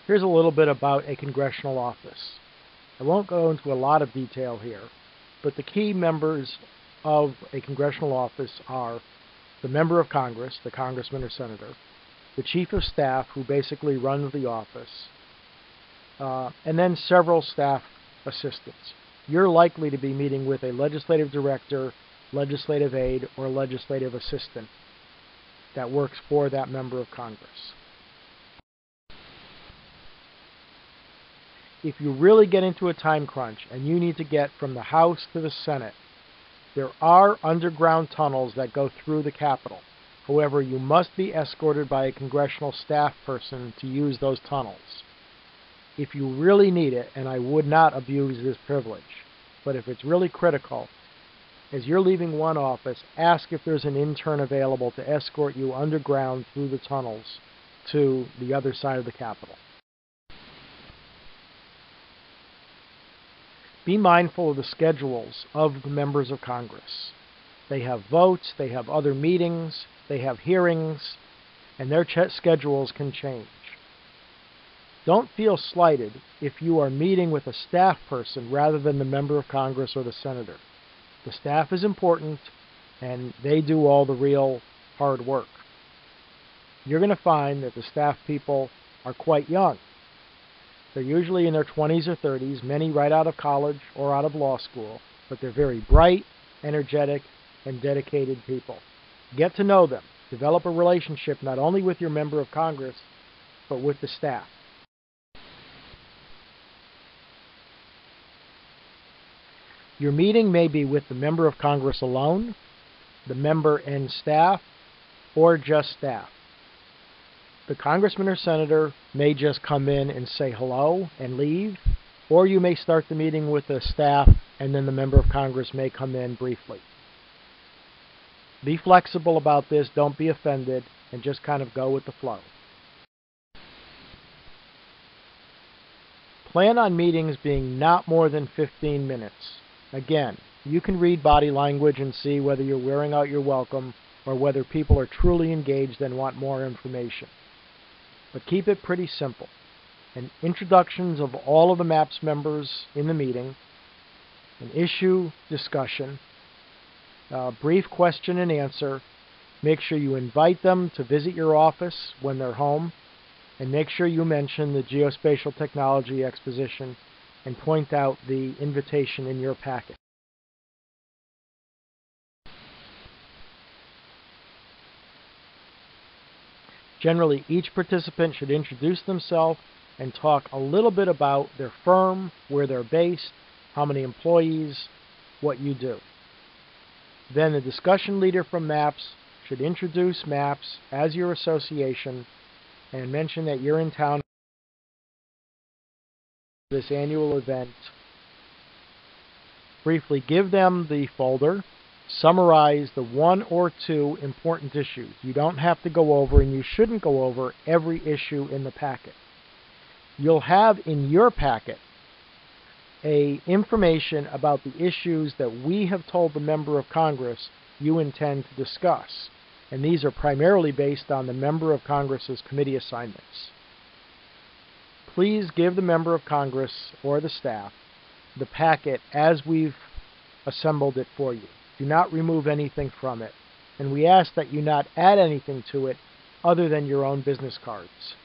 Here's a little bit about a congressional office. I won't go into a lot of detail here, but the key members of a congressional office are the member of Congress, the congressman or senator, the chief of staff, who basically runs the office, and then several staff assistants. You're likely to be meeting with a legislative director, legislative aide, or legislative assistant that works for that member of Congress. If you really get into a time crunch and you need to get from the House to the Senate, there are underground tunnels that go through the Capitol. However, you must be escorted by a congressional staff person to use those tunnels. If you really need it, and I would not abuse this privilege, but if it's really critical, as you're leaving one office, ask if there's an intern available to escort you underground through the tunnels to the other side of the Capitol. Be mindful of the schedules of the members of Congress. They have votes, they have other meetings, they have hearings, and their schedules can change. Don't feel slighted if you are meeting with a staff person rather than the member of Congress or the senator. The staff is important, and they do all the real hard work. You're going to find that the staff people are quite young. They're usually in their 20s or 30s, many right out of college or out of law school, but they're very bright, energetic, and dedicated people. Get to know them. Develop a relationship not only with your member of Congress, but with the staff. Your meeting may be with the member of Congress alone, the member and staff, or just staff. The congressman or senator may just come in and say hello and leave, or you may start the meeting with the staff and then the member of Congress may come in briefly. Be flexible about this, don't be offended, and just kind of go with the flow. Plan on meetings being not more than 15 minutes. Again, you can read body language and see whether you're wearing out your welcome or whether people are truly engaged and want more information. But keep it pretty simple. And introductions of all of the MAPPS members in the meeting, an issue discussion, a brief question and answer. Make sure you invite them to visit your office when they're home, and make sure you mention the Geospatial Technology Exposition and point out the invitation in your packet. Generally, each participant should introduce themselves and talk a little bit about their firm, where they're based, how many employees, what you do. Then the discussion leader from MAPPS should introduce MAPPS as your association and mention that you're in town for this annual event. Briefly give them the folder. Summarize the one or two important issues. You don't have to go over, and you shouldn't go over, every issue in the packet. You'll have in your packet information about the issues that we have told the member of Congress you intend to discuss. And these are primarily based on the member of Congress's committee assignments. Please give the member of Congress or the staff the packet as we've assembled it for you. Do not remove anything from it, and we ask that you not add anything to it other than your own business cards.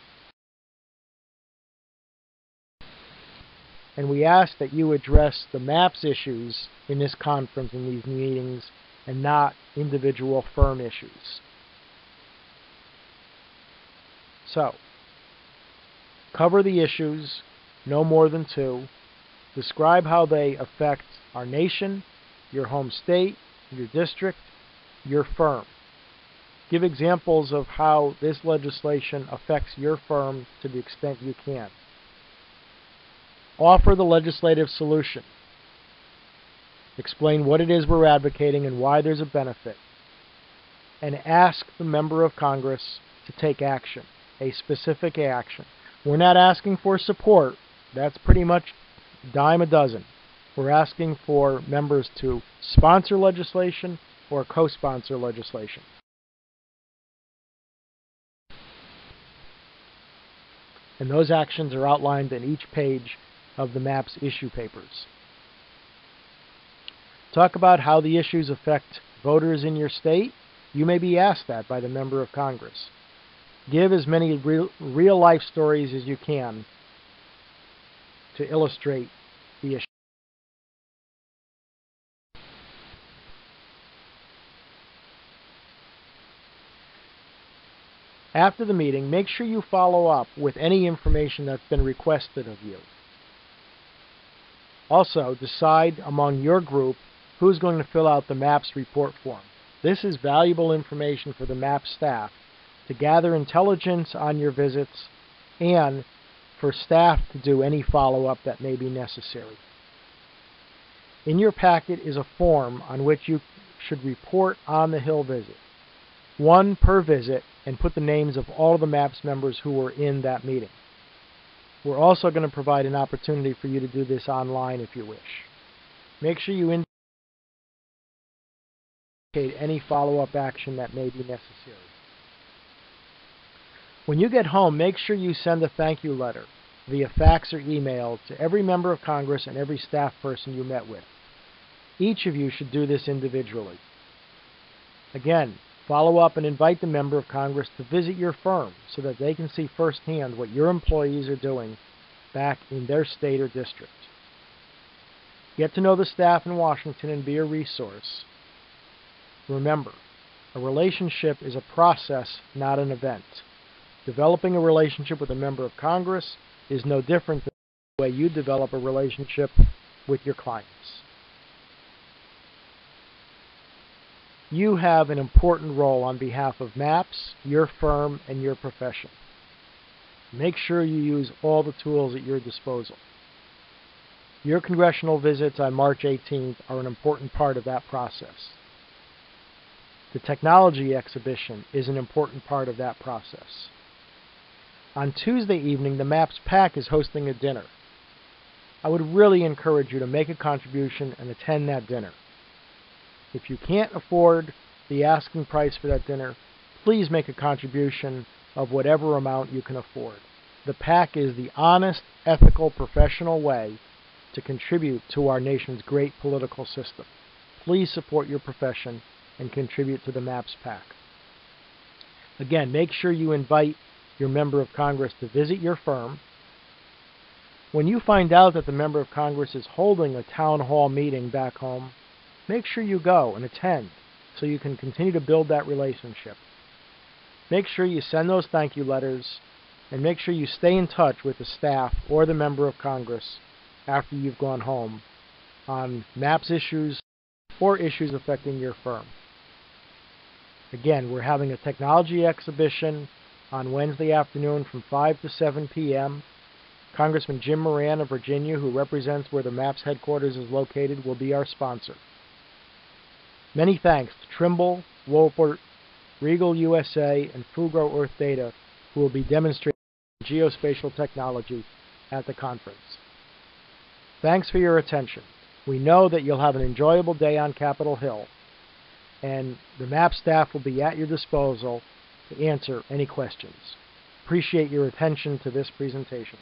And we ask that you address the MAPPS issues in this conference, in these meetings, and not individual firm issues. So, cover the issues, no more than two. Describe how they affect our nation, your home state, your district, your firm. Give examples of how this legislation affects your firm to the extent you can. Offer the legislative solution. Explain what it is we're advocating and why there's a benefit. And ask the member of Congress to take action, a specific action. We're not asking for support. That's pretty much a dime a dozen. We're asking for members to sponsor legislation or co-sponsor legislation. and those actions are outlined in each page of the MAPPS issue papers. Talk about how the issues affect voters in your state. You may be asked that by the member of Congress. Give as many real-life stories as you can to illustrate the issue. After the meeting, make sure you follow up with any information that's been requested of you. Also, decide among your group who's going to fill out the MAPPS report form. This is valuable information for the MAPPS staff to gather intelligence on your visits and for staff to do any follow-up that may be necessary. In your packet is a form on which you should report on the Hill visit. One per visit, and put the names of all of the MAPPS members who were in that meeting. We're also going to provide an opportunity for you to do this online if you wish. Make sure you indicate any follow-up action that may be necessary. When you get home, make sure you send a thank you letter via fax or email to every member of Congress and every staff person you met with. Each of you should do this individually. Again, follow up and invite the member of Congress to visit your firm so that they can see firsthand what your employees are doing back in their state or district. Get to know the staff in Washington and be a resource. Remember, a relationship is a process, not an event. Developing a relationship with a member of Congress is no different than the way you develop a relationship with your clients. You have an important role on behalf of MAPPS, your firm, and your profession. Make sure you use all the tools at your disposal. Your congressional visits on March 18th are an important part of that process. The technology exhibition is an important part of that process. On Tuesday evening, the MAPPS PAC is hosting a dinner. I would really encourage you to make a contribution and attend that dinner. If you can't afford the asking price for that dinner, please make a contribution of whatever amount you can afford. The PAC is the honest, ethical, professional way to contribute to our nation's great political system. Please support your profession and contribute to the MAPPS PAC. Again, make sure you invite your member of Congress to visit your firm. When you find out that the member of Congress is holding a town hall meeting back home, make sure you go and attend so you can continue to build that relationship. Make sure you send those thank you letters and make sure you stay in touch with the staff or the member of Congress after you've gone home on MAPPS issues or issues affecting your firm. Again, we're having a technology exhibition on Wednesday afternoon from 5 to 7 p.m. Congressman Jim Moran of Virginia, who represents where the MAPPS headquarters is located, will be our sponsor. Many thanks to Trimble, Wolpert, Regal USA, and Fugro Earth Data, who will be demonstrating geospatial technology at the conference. Thanks for your attention. We know that you'll have an enjoyable day on Capitol Hill, and the MAPPS staff will be at your disposal to answer any questions. Appreciate your attention to this presentation.